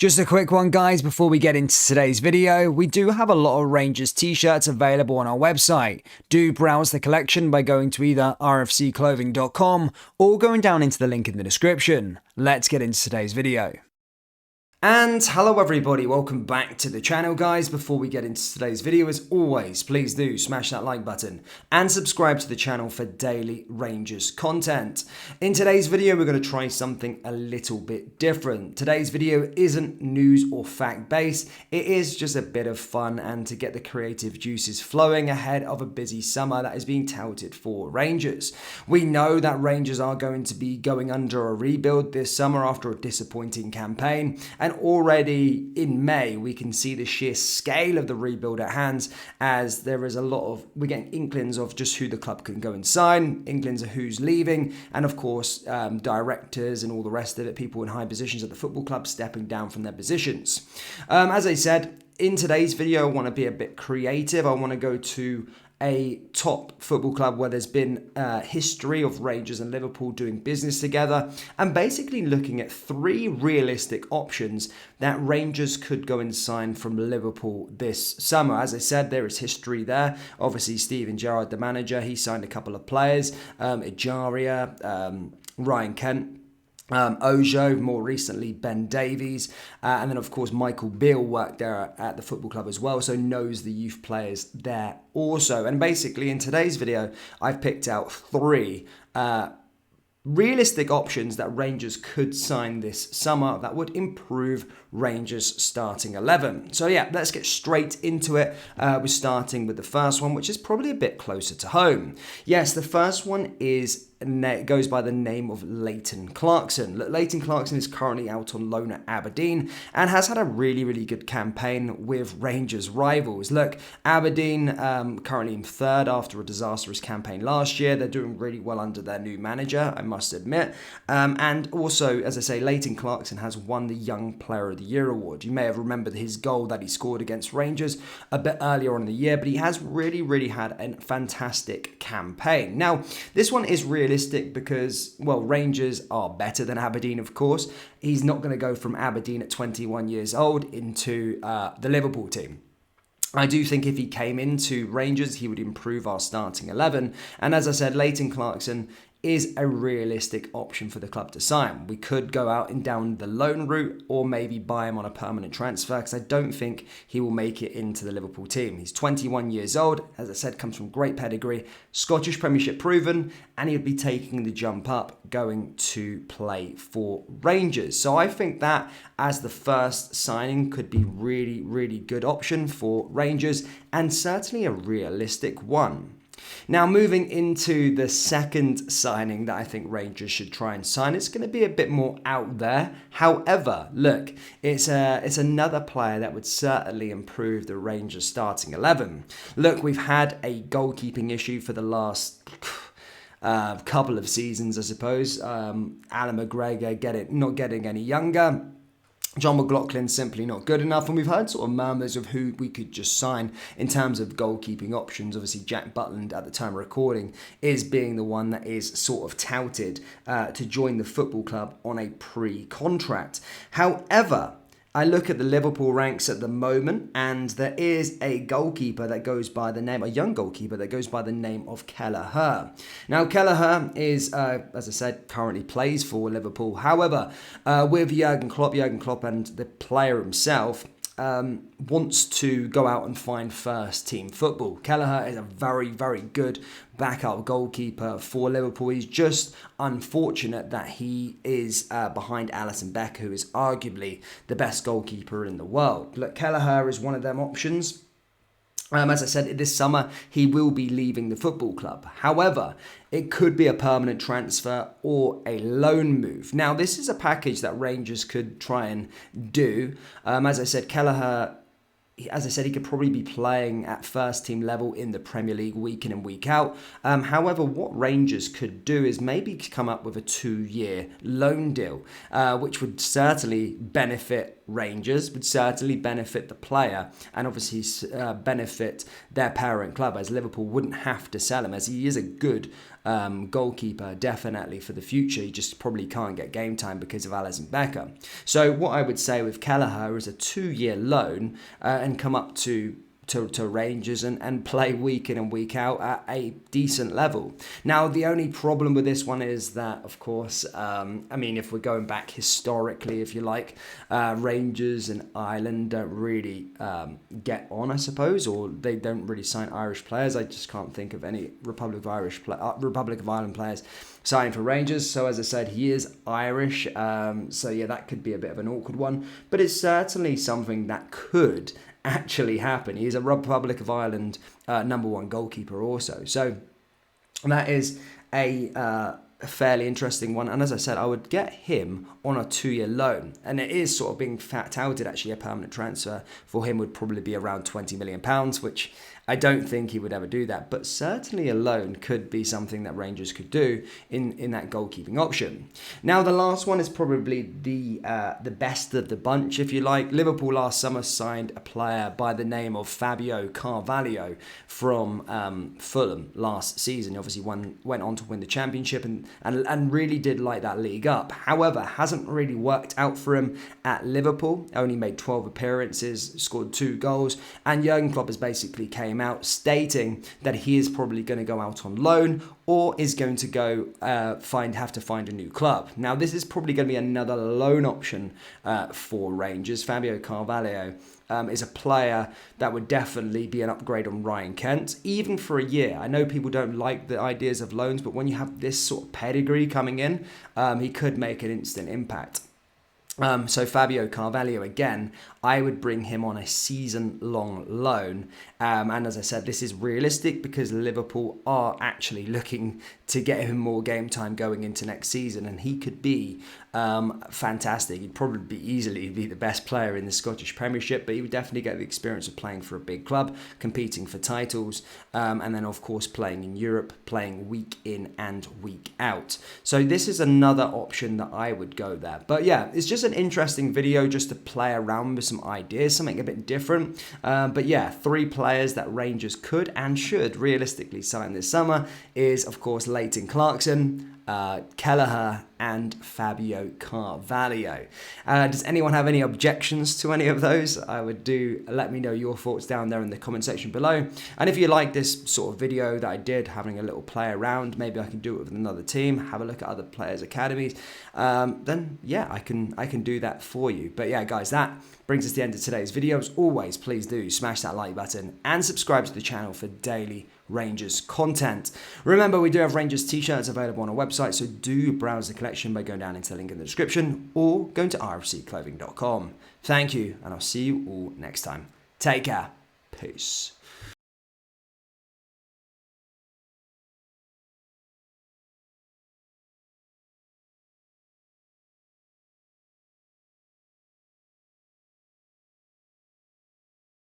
Just a quick one, guys, before we get into today's video. We do have a lot of Rangers t-shirts available on our website. Do browse the collection by going to either rfcclothing.com or going down into the link in the description. Let's get into today's video. And hello everybody, welcome back to the channel, guys. Before we get into today's video, as always, please do smash that like button and subscribe to the channel for daily Rangers content. In today's video, we're going to try something a little bit different. Today's video isn't news or fact based, it is just a bit of fun and to get the creative juices flowing ahead of a busy summer that is being touted for Rangers. We know that Rangers are going to be going under a rebuild this summer after a disappointing campaign, and already in May, we can see the sheer scale of the rebuild at hand, as there is we're getting inklings of just who the club can go and sign, inklings of who's leaving, and of course, directors and all the rest of it, people in high positions at the football club stepping down from their positions. As I said, in today's video, I want to be a bit creative. I want to go to a top football club where there's been a history of Rangers and Liverpool doing business together, and basically looking at three realistic options that Rangers could go and sign from Liverpool this summer. As I said, there is history there. Obviously, Steven Gerrard, the manager, he signed a couple of players, Ejaria, Ryan Kent, Ojo, more recently Ben Davies, and then of course Michael Beale worked there at the football club as well, so knows the youth players there also. And basically in today's video, I've picked out three realistic options that Rangers could sign this summer that would improve Rangers' starting 11. So yeah, let's get straight into it. We're starting with the first one, which is probably a bit closer to home. Yes, the first one goes by the name of Leighton Clarkson. Leighton Clarkson is currently out on loan at Aberdeen and has had a really good campaign with Rangers rivals. Look, Aberdeen currently in third after a disastrous campaign last year. They're doing really well under their new manager, I must admit. And also, as I say, Leighton Clarkson has won the Young Player of the Year award. You may have remembered his goal that he scored against Rangers a bit earlier on in the year, but he has really had a fantastic campaign. Now, this one is realistic because, well, Rangers are better than Aberdeen, of course. He's not going to go from Aberdeen at 21 years old into the Liverpool team. I do think if he came into Rangers, he would improve our starting 11. And as I said, Leighton Clarkson is a realistic option for the club to sign. We could go out and down the loan route or maybe buy him on a permanent transfer, because I don't think he will make it into the Liverpool team. He's 21 years old, as I said, comes from great pedigree, Scottish Premiership proven, and he would be taking the jump up going to play for Rangers. So I think that as the first signing could be really good option for Rangers, and certainly a realistic one. Now, moving into the second signing that I think Rangers should try and sign, it's going to be a bit more out there. However, look, it's another player that would certainly improve the Rangers starting 11. Look, we've had a goalkeeping issue for the last couple of seasons, I suppose. Alan McGregor not getting any younger. John McLaughlin simply not good enough, and we've heard sort of murmurs of who we could just sign in terms of goalkeeping options. Obviously, Jack Butland, at the time of recording, is being the one that is sort of touted to join the football club on a pre-contract. However, I look at the Liverpool ranks at the moment, and there is a goalkeeper that goes by the name, a young goalkeeper that goes by the name of Kelleher. Now, Kelleher is, as I said, currently plays for Liverpool. However, with Jurgen Klopp and the player himself, wants to go out and find first team football. Kelleher is a very good backup goalkeeper for Liverpool. He's just unfortunate that he is behind Alisson Becker, who is arguably the best goalkeeper in the world. Look, Kelleher is one of them options. As I said, this summer, he will be leaving the football club. However, it could be a permanent transfer or a loan move. Now, this is a package that Rangers could try and do. As I said, Kelleher, as I said, he could probably be playing at first team level in the Premier League week in and week out. However, what Rangers could do is maybe come up with a 2-year loan deal, which would certainly benefit Rangers would certainly benefit the player and obviously benefit their parent club, as Liverpool wouldn't have to sell him, as he is a good goalkeeper definitely for the future. He just probably can't get game time because of Alisson Becker. So what I would say with Kelleher is a 2-year loan and come up to Rangers and play week in and week out at a decent level. Now, the only problem with this one is that, of course, I mean, if we're going back historically, if you like, Rangers and Ireland don't really get on, I suppose, or they don't really sign Irish players. I just can't think of any Republic of Ireland players signing for Rangers. So as I said, he is Irish. So yeah, that could be a bit of an awkward one, but it's certainly something that could actually happen. He's a Republic of Ireland #1 goalkeeper also. So that is a fairly interesting one. And as I said, I would get him on a 2-year loan. And it is sort of being touted, actually, a permanent transfer for him would probably be around £20 million, which I don't think he would ever do that. But certainly a loan could be something that Rangers could do in that goalkeeping option. Now, the last one is probably the best of the bunch, if you like. Liverpool last summer signed a player by the name of Fabio Carvalho from Fulham last season. He obviously went on to win the championship and really did light that league up. However, hasn't really worked out for him at Liverpool. Only made 12 appearances, scored 2 goals, and Jurgen Klopp has basically came out stating that he is probably going to go out on loan or is going to go have to find a new club. Now, this is probably going to be another loan option for Rangers. Fabio Carvalho is a player that would definitely be an upgrade on Ryan Kent, even for a year. I know people don't like the ideas of loans, but when you have this sort of pedigree coming in, he could make an instant impact. So Fabio Carvalho, again, I would bring him on a season-long loan. And as I said, this is realistic because Liverpool are actually looking to get him more game time going into next season. And he could be fantastic. He'd probably easily be the best player in the Scottish Premiership, but he would definitely get the experience of playing for a big club, competing for titles, and then, of course, playing in Europe, playing week in and week out. So this is another option that I would go there. But yeah, it's just an interesting video just to play around with some ideas, something a bit different. But yeah, 3 players that Rangers could and should realistically sign this summer is, of course, Leighton, Clarkson, Kelleher and Fabio Carvalho. Does anyone have any objections to any of those? Let me know your thoughts down there in the comment section below. And if you like this sort of video that I did, having a little play around, maybe I can do it with another team, have a look at other players' academies, then yeah, I can do that for you. But yeah, guys, that brings us to the end of today's video. As always, please do smash that like button and subscribe to the channel for daily Rangers content. Remember, we do have Rangers t-shirts available on our website, so do browse the collection by going down into the link in the description or going to rfcclothing.com. Thank you, and I'll see you all next time. Take care. Peace.